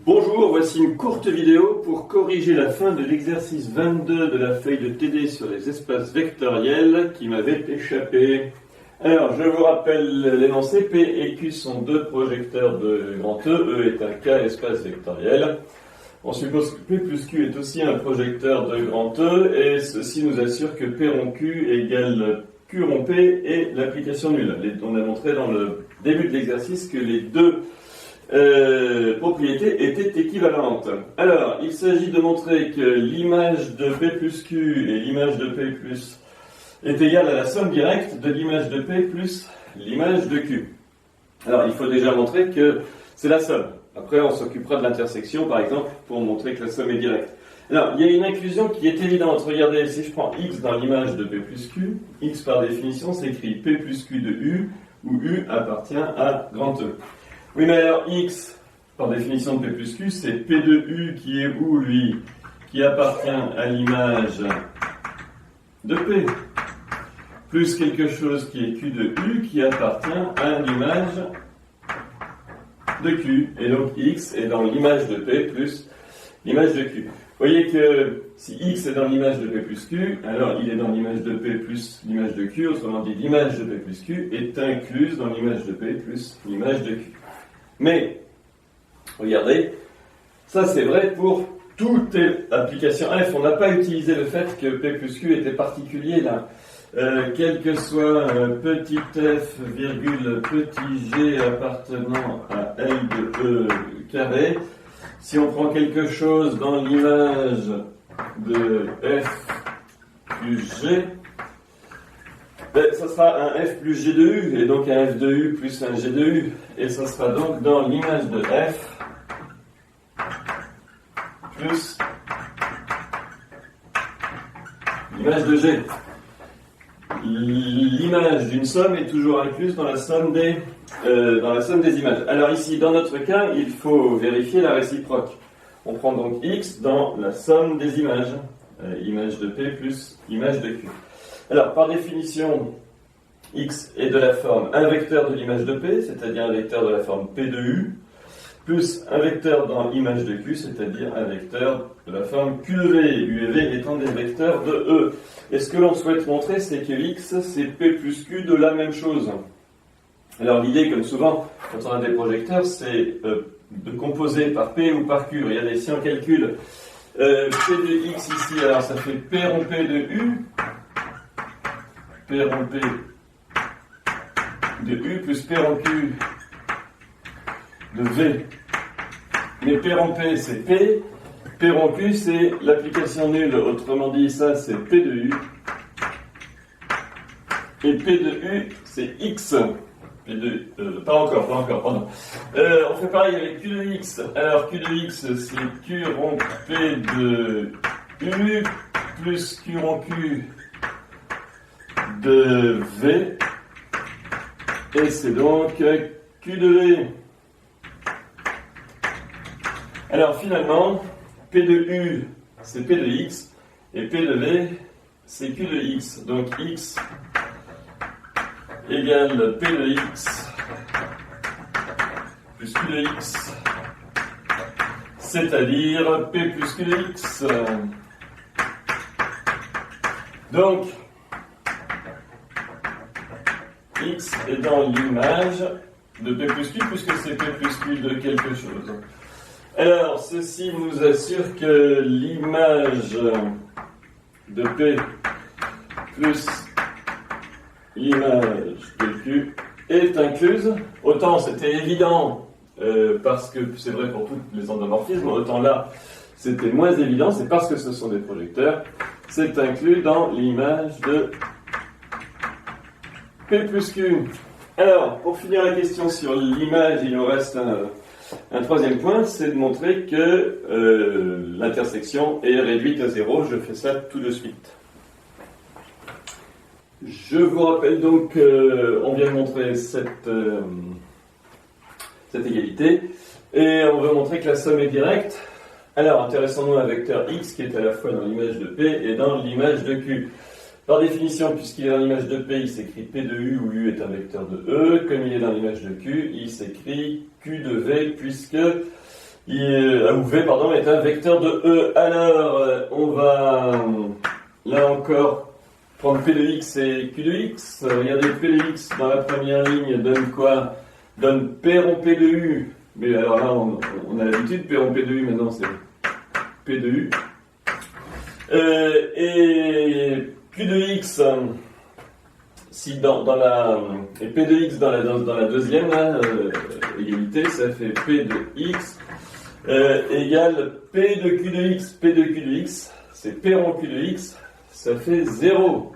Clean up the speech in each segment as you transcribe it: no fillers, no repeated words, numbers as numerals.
Bonjour, voici une courte vidéo pour corriger la fin de l'exercice 22 de la feuille de TD sur les espaces vectoriels qui m'avait échappé. Alors, je vous rappelle l'énoncé. P et Q sont deux projecteurs de grand E. E est un K espace vectoriel. On suppose que P plus Q est aussi un projecteur de grand E et ceci nous assure que P rond Q égale Q rond P et l'application nulle. On a montré dans le début de l'exercice que les deux propriétés étaient équivalentes. Alors, il s'agit de montrer que l'image de P plus Q et l'image de P plus est égale à la somme directe de l'image de P plus l'image de Q. Alors, il faut déjà montrer que c'est la somme. Après, on s'occupera de l'intersection, par exemple, pour montrer que la somme est directe. Alors, il y a une inclusion qui est évidente. Regardez, si je prends x dans l'image de P plus Q, x par définition s'écrit P plus Q de U, où U appartient à grand E. Oui, mais alors x, par définition de P plus Q, c'est P de U qui est où, lui? Qui appartient à l'image de P, plus quelque chose qui est Q de U qui appartient à l'image de Q. Et donc x est dans l'image de P plus l'image de Q. Vous voyez que si x est dans l'image de P plus Q, alors il est dans l'image de P plus l'image de Q, autrement dit l'image de P plus Q est incluse dans l'image de P plus l'image de Q. Mais, regardez, ça c'est vrai pour toute application F. On n'a pas utilisé le fait que P plus Q était particulier là. Quel que soit petit f, virgule, petit g appartenant à L de E carré, si on prend quelque chose dans l'image de f plus g, ça sera un f plus g de u, et donc un f de u plus un g de u, et ça sera donc dans l'image de f plus l'image de g. L'image d'une somme est toujours incluse dans la somme des images. Alors ici, dans notre cas, il faut vérifier la réciproque. On prend donc x dans la somme des images, image de P plus image de Q. Alors, par définition, x est de la forme un vecteur de l'image de P, c'est-à-dire un vecteur de la forme P de U, plus un vecteur dans l'image de Q, c'est-à-dire un vecteur de la forme Q de V, U et V étant des vecteurs de E. Et ce que l'on souhaite montrer, c'est que x, c'est P plus Q de la même chose. Alors l'idée, comme souvent, quand on a des projecteurs, c'est de composer par P ou par Q. Regardez, si on calcule P de x ici, alors ça fait P rond P de U, P rond P de U plus P rond Q de V. Mais P rond P, c'est P. P rond Q, c'est l'application nulle. Autrement dit, ça, c'est P de U. Et P de U, c'est X. P de... pas encore, pardon. On fait pareil avec Q de X. Alors, Q de X, c'est Q rond P de U plus Q rond Q de V. Et c'est donc Q de V. Alors finalement, P de U, c'est P de X, et P de V, c'est Q de X. Donc X égale P de X plus Q de X, c'est-à-dire P plus Q de X. Donc, X est dans l'image de P plus Q, puisque c'est P plus Q de quelque chose. Alors, ceci nous assure que l'image de P plus l'image de Q est incluse. Autant c'était évident parce que c'est vrai pour tous les endomorphismes, autant là c'était moins évident, c'est parce que ce sont des projecteurs. C'est inclus dans l'image de P plus Q. Alors, pour finir la question sur l'image, il nous reste un troisième point, c'est de montrer que l'intersection est réduite à 0. Je fais ça tout de suite. Je vous rappelle donc qu'on vient de montrer cette égalité et on veut montrer que la somme est directe. Alors, intéressons-nous à un vecteur x qui est à la fois dans l'image de P et dans l'image de Q. Par définition, puisqu'il est dans l'image de P, il s'écrit P de U, où U est un vecteur de E. Comme il est dans l'image de Q, il s'écrit Q de V, puisque Ou V, pardon, est un vecteur de E. Alors, on va, là encore, prendre P de X et Q de X. Regardez, P de X dans la première ligne donne quoi? Donne P rond P de U. Mais alors là, on a l'habitude, P rond P de U, maintenant c'est P de U. Et Q de X, si et P de X dans la deuxième là, égalité, ça fait P de X égale P de Q de X. P de Q de X, c'est P rond Q de X, ça fait 0.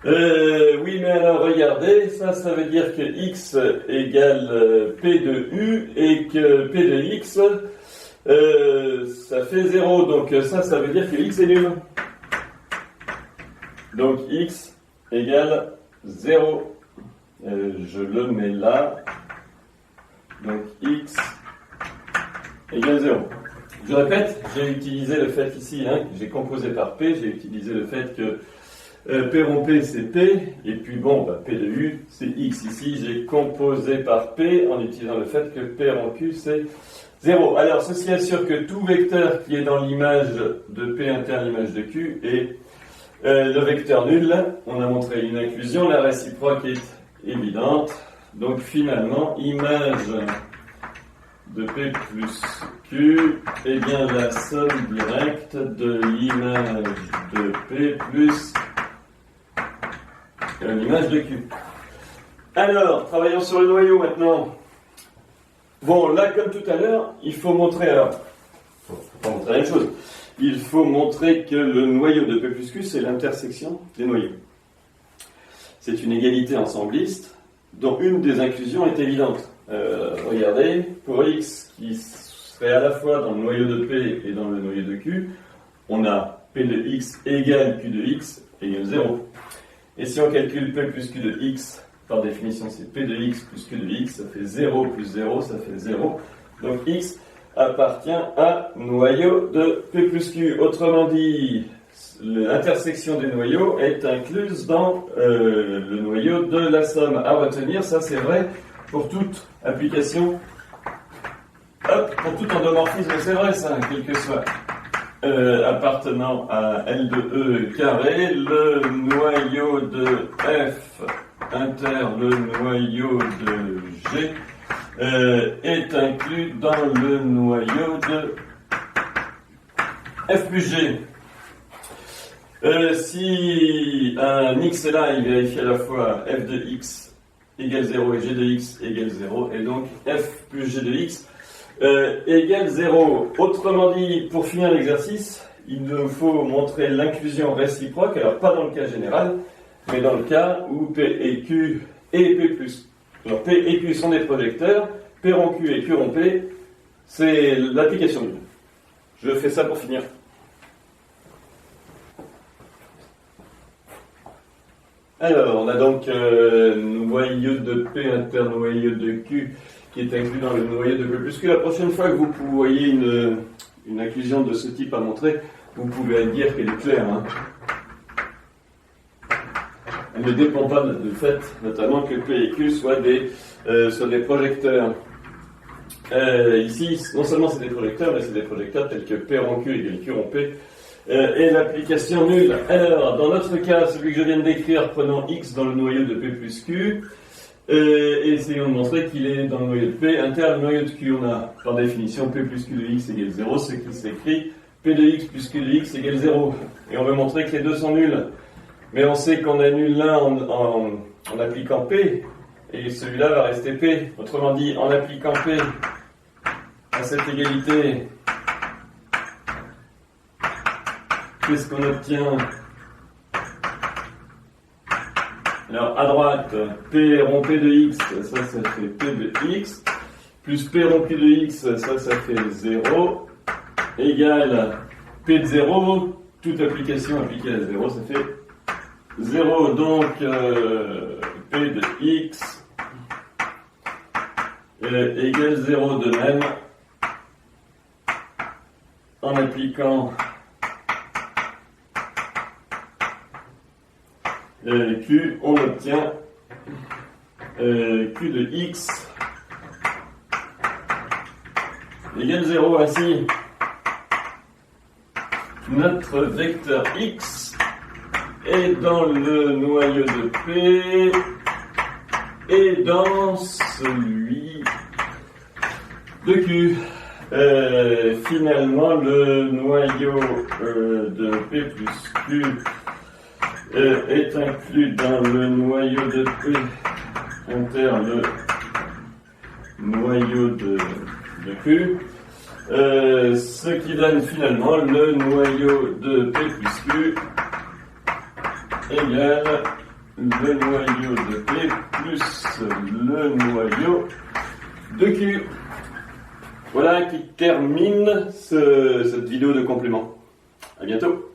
Oui, mais alors regardez, ça veut dire que X égale P de U et que P de X, ça fait 0. Donc ça veut dire que X est nul. Donc X égale 0. Je le mets là. Donc X égale 0. Je répète, j'ai utilisé le fait ici, que j'ai composé par P, j'ai utilisé le fait que P rond P c'est P, et puis bon, P de U c'est X. Ici, j'ai composé par P en utilisant le fait que P rond Q c'est 0. Alors, ceci assure que tout vecteur qui est dans l'image de P interne l'image de Q est le vecteur nul. On a montré une inclusion, la réciproque est évidente. Donc finalement, image de P plus Q est bien la somme directe de l'image de P plus l'image de Q. Alors, travaillons sur le noyau maintenant. Bon, là, comme tout à l'heure, il faut montrer, faut montrer la même chose. Il faut montrer que le noyau de P plus Q, c'est l'intersection des noyaux. C'est une égalité ensembliste dont une des inclusions est évidente. Regardez, pour X qui serait à la fois dans le noyau de P et dans le noyau de Q, on a P de X égale Q de X égale 0. Et si on calcule P plus Q de X, par définition c'est P de X plus Q de X, ça fait 0 plus 0, ça fait 0. Donc X appartient à noyau de P plus Q. Autrement dit, l'intersection des noyaux est incluse dans le noyau de la somme. À retenir, ça c'est vrai pour toute application, pour tout endomorphisme, c'est vrai ça, quel que soit. Appartenant à L de E carré, le noyau de F inter le noyau de G est inclus dans le noyau de F plus G. Si un X est là, il vérifie à la fois F de X égale 0 et G de X égale 0, et donc F plus G de X égale 0. Autrement dit, pour finir l'exercice, il nous faut montrer l'inclusion réciproque, alors pas dans le cas général, mais dans le cas où P et Q et P plus. Alors P et Q sont des projecteurs, P rond Q et Q rond P, c'est l'application nulle. Je fais ça pour finir. Alors, on a donc noyau de P inter noyau de Q qui est inclus dans le noyau de P plus Q. La prochaine fois que vous voyez une inclusion de ce type à montrer, vous pouvez dire qu'elle est claire. Elle ne dépend pas du fait, notamment, que P et Q soient des projecteurs. Ici, non seulement c'est des projecteurs, mais c'est des projecteurs tels que P rond Q égale Q rond P, et l'application nulle. Alors, dans notre cas, celui que je viens de décrire, prenons X dans le noyau de P plus Q, et essayons de montrer qu'il est dans le noyau de P inter le noyau de Q. On a, par définition, P plus Q de X égale 0, ce qui s'écrit P de X plus Q de X égale 0. Et on veut montrer que les deux sont nuls. Mais on sait qu'on annule l'un en appliquant P, et celui-là va rester P. Autrement dit, en appliquant P à cette égalité, qu'est-ce qu'on obtient? Alors, à droite, P rond P de X, ça fait P de X, plus P rond Q de X, ça fait 0, égale P de 0, toute application appliquée à 0, ça fait 0, donc P de X égale 0 de même, en appliquant Q, on obtient Q de X égale 0. Ainsi, notre vecteur x est dans le noyau de P et dans celui de Q. Finalement, le noyau de P plus Q est inclus dans le noyau de P inter le noyau de Q, ce qui donne finalement le noyau de P plus Q égale le noyau de P plus le noyau de Q. Voilà qui termine cette vidéo de complément. À bientôt.